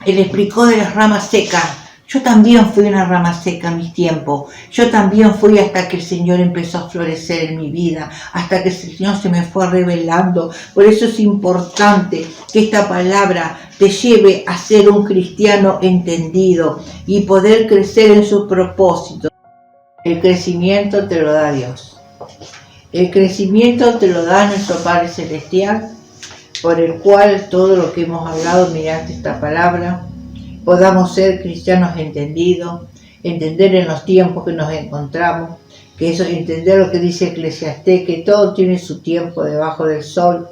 él explicó de las ramas secas. Yo también fui una rama seca en mis tiempos. Yo también fui hasta que el Señor empezó a florecer en mi vida, hasta que el Señor se me fue revelando. Por eso es importante que esta palabra te lleve a ser un cristiano entendido y poder crecer en sus propósitos. El crecimiento te lo da Dios. El crecimiento te lo da nuestro Padre Celestial, por el cual todo lo que hemos hablado mediante esta palabra, podamos ser cristianos entendidos, entender en los tiempos que nos encontramos, que eso, entender lo que dice Eclesiastés, que todo tiene su tiempo debajo del sol,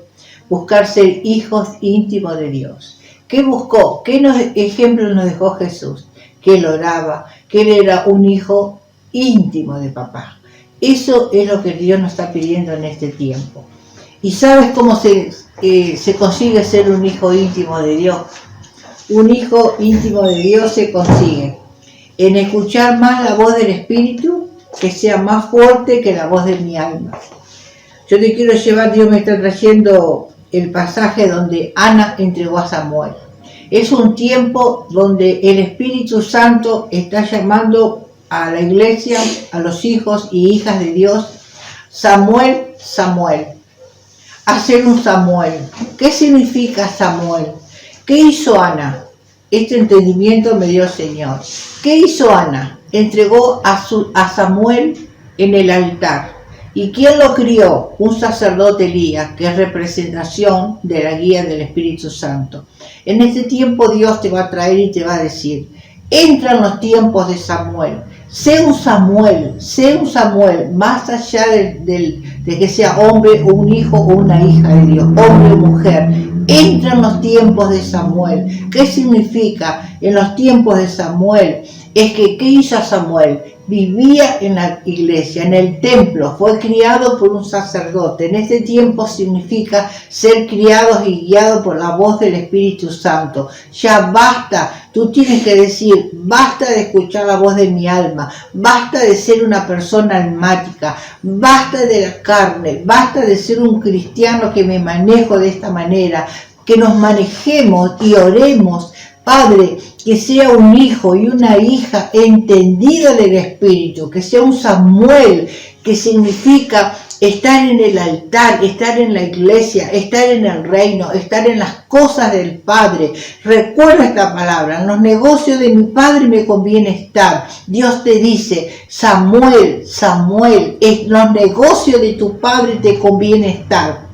buscar ser hijos íntimos de Dios. ¿Qué buscó? ¿Qué ejemplo nos dejó Jesús? Que él oraba, que él era un hijo íntimo de papá. Eso es lo que Dios nos está pidiendo en este tiempo. ¿Y sabes cómo se consigue ser un hijo íntimo de Dios? Un hijo íntimo de Dios se consigue en escuchar más la voz del Espíritu, que sea más fuerte que la voz de mi alma. Yo te quiero llevar, Dios me está trayendo el pasaje donde Ana entregó a Samuel. Es un tiempo donde el Espíritu Santo está llamando a la iglesia, a los hijos y hijas de Dios, Samuel, Samuel. Hacer un Samuel. ¿Qué significa Samuel? ¿Qué hizo Ana? Este entendimiento me dio el Señor. ¿Qué hizo Ana? Entregó a Samuel en el altar. ¿Y quién lo crió? Un sacerdote Elías, que es representación de la guía del Espíritu Santo. En este tiempo Dios te va a traer y te va a decir, entra en los tiempos de Samuel. Sé un Samuel, más allá de que sea hombre o un hijo o una hija de Dios, hombre o mujer. Entra en los tiempos de Samuel. ¿Qué significa en los tiempos de Samuel? Es que, ¿qué hizo Samuel? Vivía en la iglesia, en el templo, fue criado por un sacerdote. En ese tiempo significa ser criados y guiados por la voz del Espíritu Santo. Ya basta, tú tienes que decir, basta de escuchar la voz de mi alma, basta de ser una persona almática, basta de la carne, basta de ser un cristiano que me manejo de esta manera, que nos manejemos y oremos. Padre, que sea un hijo y una hija entendida del Espíritu, que sea un Samuel, que significa estar en el altar, estar en la iglesia, estar en el reino, estar en las cosas del Padre. Recuerda esta palabra, en los negocios de mi Padre me conviene estar. Dios te dice, Samuel, Samuel, en los negocios de tu Padre te conviene estar.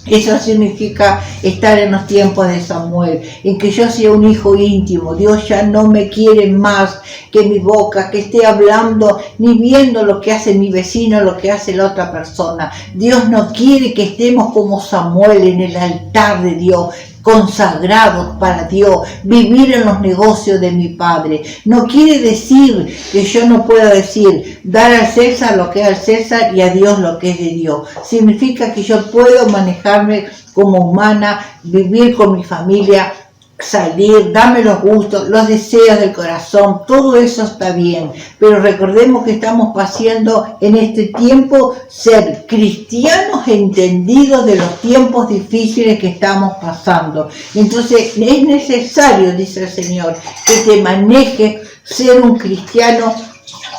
Eso significa estar en los tiempos de Samuel, en que yo sea un hijo íntimo. Dios ya no me quiere más que mi boca, que esté hablando ni viendo lo que hace mi vecino, lo que hace la otra persona. Dios no quiere que estemos como Samuel en el altar de Dios, consagrados para Dios, vivir en los negocios de mi Padre. No quiere decir que yo no pueda decir, dar al César lo que es al César y a Dios lo que es de Dios. Significa que yo puedo manejarme como humana, vivir con mi familia, salir, darme los gustos, los deseos del corazón, todo eso está bien, pero recordemos que estamos pasando en este tiempo ser cristianos entendidos de los tiempos difíciles que estamos pasando. Entonces es necesario, dice el Señor, que te maneje ser un cristiano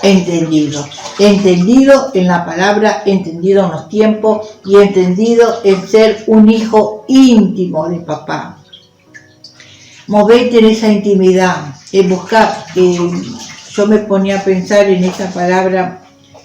entendido en la palabra, entendido en los tiempos y entendido en ser un hijo íntimo de papá. Movete en esa intimidad, en buscar. Yo me ponía a pensar en esa palabra.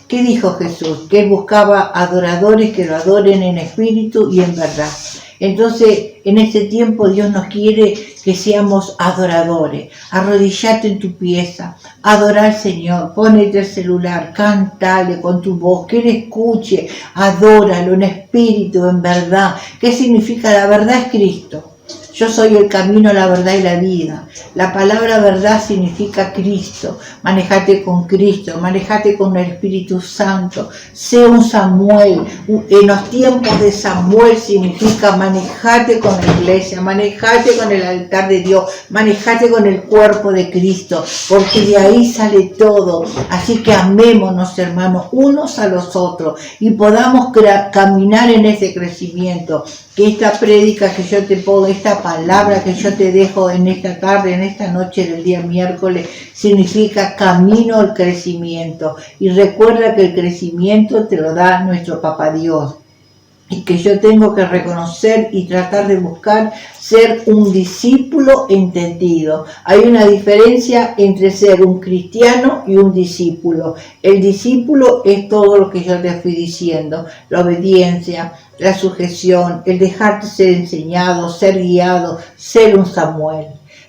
¿Qué dijo Jesús? Que él buscaba adoradores que lo adoren en espíritu y en verdad. Entonces, en este tiempo Dios nos quiere que seamos adoradores. Arrodillate en tu pieza, adora al Señor, ponete el celular, cántale con tu voz, que Él escuche, adóralo en espíritu, en verdad. ¿Qué significa? La verdad es Cristo. Yo soy el camino, la verdad y la vida. La palabra verdad significa Cristo. Manejate con Cristo, manejate con el Espíritu Santo. Sé un Samuel. En los tiempos de Samuel significa manejate con la iglesia, manejate con el altar de Dios, manejate con el cuerpo de Cristo, porque de ahí sale todo. Así que amémonos, hermanos, unos a los otros y podamos caminar en ese crecimiento. Que esta prédica que yo te pongo, esta palabra que yo te dejo en esta tarde, en esta noche del día miércoles, significa camino al crecimiento. Y recuerda que el crecimiento te lo da nuestro Papá Dios. Y que yo tengo que reconocer y tratar de buscar ser un discípulo entendido. Hay una diferencia entre ser un cristiano y un discípulo. El discípulo es todo lo que yo te fui diciendo: la obediencia, la sujeción, el dejarte ser enseñado, ser guiado, ser un Samuel.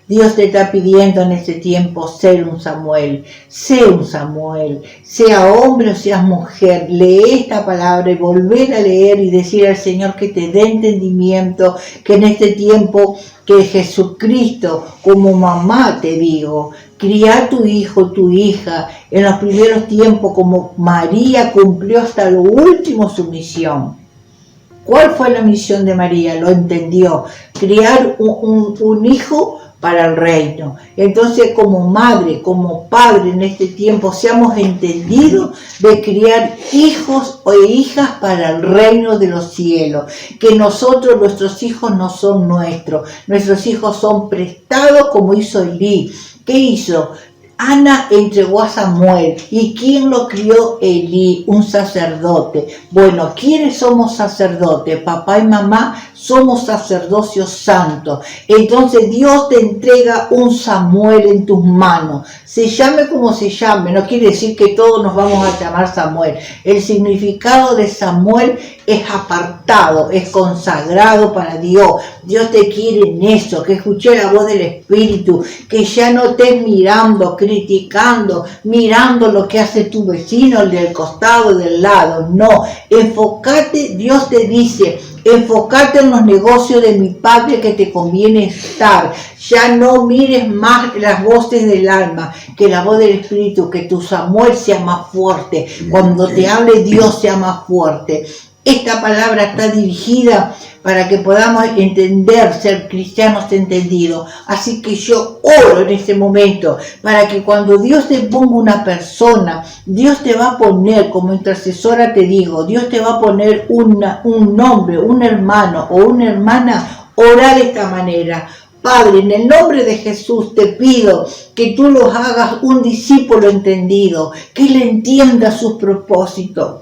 Dios te está pidiendo en este tiempo ser un Samuel, sé un Samuel, sea hombre o seas mujer, lee esta palabra y volver a leer y decir al Señor que te dé entendimiento, que en este tiempo que Jesucristo, como mamá te digo, cría a tu hijo, tu hija, en los primeros tiempos como María cumplió hasta lo último su misión. ¿Cuál fue la misión de María? Lo entendió, criar un hijo para el reino. Entonces, como madre, como padre en este tiempo, seamos entendidos de criar hijos o hijas para el reino de los cielos. Que nosotros, nuestros hijos no son nuestros hijos son prestados, como hizo Elí. ¿Qué hizo? Ana entregó a Samuel. ¿Y quién lo crió? Elí, un sacerdote. Bueno, ¿quiénes somos sacerdotes? Papá y mamá somos sacerdocio santo. Entonces Dios te entrega un Samuel en tus manos. Se llame como se llame, no quiere decir que todos nos vamos a llamar Samuel. El significado de Samuel es apartado, es consagrado para Dios. Dios te quiere en eso, que escuché la voz del Espíritu, que ya no estés mirando, criticando, mirando lo que hace tu vecino, el del costado, del lado. No, enfócate, Dios te dice, enfócate en los negocios de mi Padre que te conviene estar. Ya no mires más las voces del alma que la voz del Espíritu, que tu Samuel sea más fuerte. Cuando te hable Dios sea más fuerte. Esta palabra está dirigida para que podamos entender, ser cristianos entendidos. Así que yo oro en este momento para que cuando Dios te ponga una persona, Dios te va a poner, como intercesora te digo, Dios te va a poner un nombre, un hermano o una hermana, ora de esta manera. Padre, en el nombre de Jesús te pido que tú los hagas un discípulo entendido, que él entienda sus propósitos.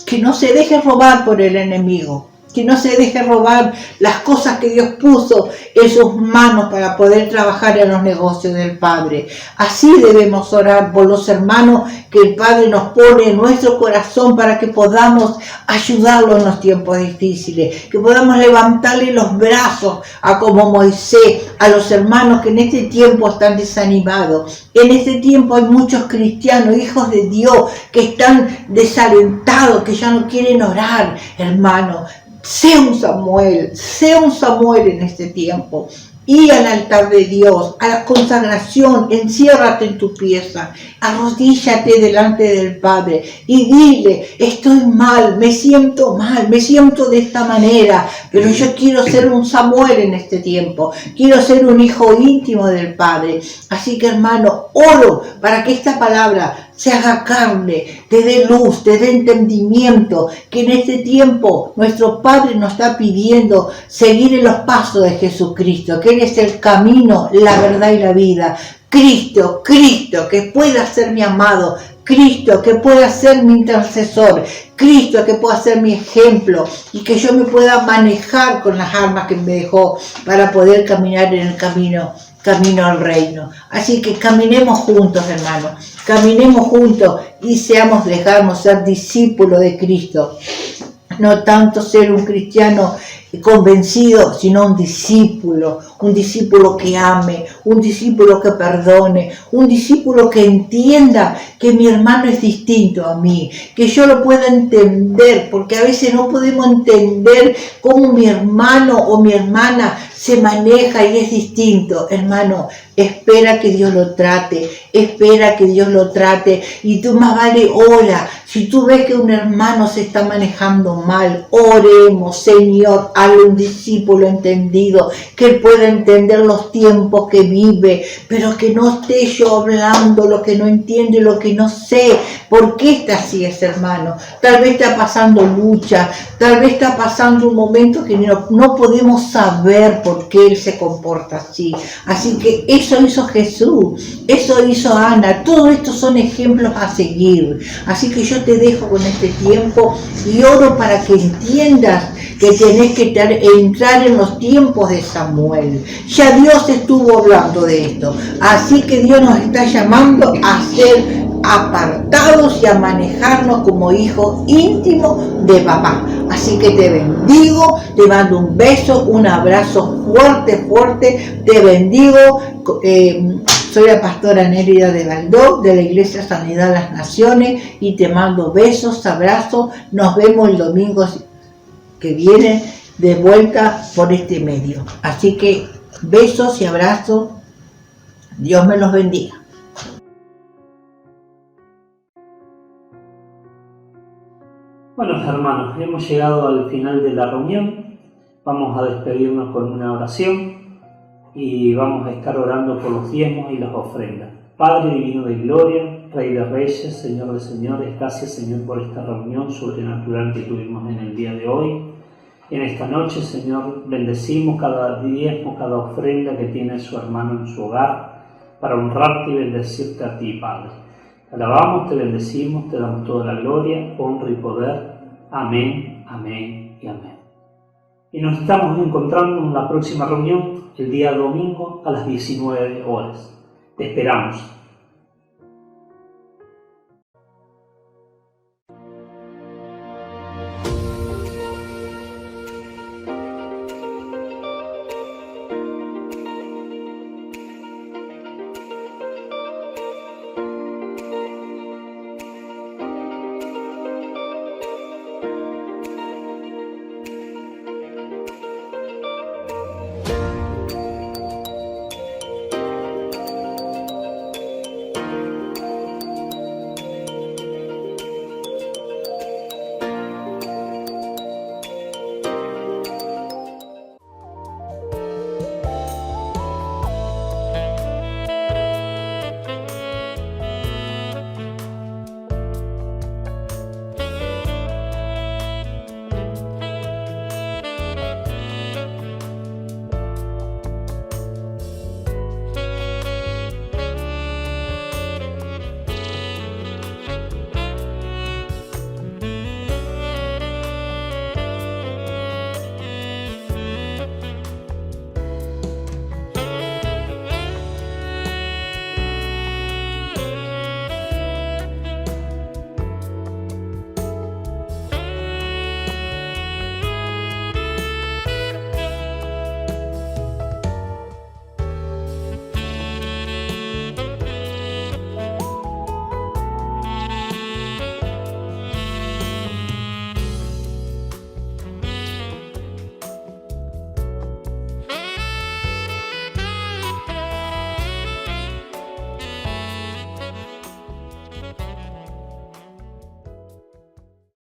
Que no se deje robar por el enemigo, que no se deje robar las cosas que Dios puso en sus manos para poder trabajar en los negocios del Padre. Así debemos orar por los hermanos que el Padre nos pone en nuestro corazón para que podamos ayudarlos en los tiempos difíciles, que podamos levantarle los brazos a como Moisés, a los hermanos que en este tiempo están desanimados. En este tiempo hay muchos cristianos, hijos de Dios, que están desalentados, que ya no quieren orar, hermano. Sé un Samuel en este tiempo. Y al altar de Dios, a la consagración, enciérrate en tu pieza, arrodíllate delante del Padre y dile, estoy mal, me siento de esta manera, pero yo quiero ser un Samuel en este tiempo, quiero ser un hijo íntimo del Padre. Así que hermano, oro para que esta palabra se haga carne, te dé luz, te dé entendimiento, que en este tiempo nuestro Padre nos está pidiendo seguir en los pasos de Jesucristo, que Él es el camino, la verdad y la vida. Cristo, que pueda ser mi amado, Cristo, que pueda ser mi intercesor, Cristo, que pueda ser mi ejemplo y que yo me pueda manejar con las armas que me dejó para poder caminar en el camino al reino. Así que caminemos juntos, hermanos, caminemos juntos y dejarnos ser discípulos de Cristo. No tanto ser un cristiano convencido, sino un discípulo que ame, un discípulo que perdone, un discípulo que entienda que mi hermano es distinto a mí, que yo lo pueda entender, porque a veces no podemos entender cómo mi hermano o mi hermana se maneja y es distinto. Hermano, espera que Dios lo trate, y tú más vale ora. Si tú ves que un hermano se está manejando mal, oremos, Señor, hazle un discípulo entendido, que él pueda entender los tiempos que vive, pero que no esté yo hablando lo que no entiende, lo que no sé. ¿Por qué está así ese hermano? Tal vez está pasando lucha, tal vez está pasando un momento que no podemos saber por qué él se comporta así. Así que eso hizo Jesús, eso hizo Ana, todo esto son ejemplos a seguir. Así que yo te dejo con este tiempo y oro para que entiendas que tenés que entrar en los tiempos de Samuel. Ya Dios estuvo hablando de esto, así que Dios nos está llamando a ser apartados y a manejarnos como hijos íntimos de papá. Así que te bendigo, te mando un beso, un abrazo fuerte, te bendigo. Soy la pastora Nérida de Valdó, de la Iglesia Sanidad de las Naciones, y te mando besos, abrazos. Nos vemos el domingo que viene de vuelta por este medio. Así que besos y abrazos. Dios me los bendiga. Bueno, hermanos, hemos llegado al final de la reunión. Vamos a despedirnos con una oración y vamos a estar orando por los diezmos y las ofrendas. Padre divino de gloria, Rey de reyes, Señor de señores, gracias, Señor, por esta reunión sobrenatural que tuvimos en el día de hoy. En esta noche, Señor, bendecimos cada diezmo, cada ofrenda que tiene su hermano en su hogar, para honrarte y bendecirte a ti, Padre. Te alabamos, te bendecimos, te damos toda la gloria, honra y poder. Amén, amén y amén. Y nos estamos encontrando en la próxima reunión, el día domingo a las 19 horas. Te esperamos.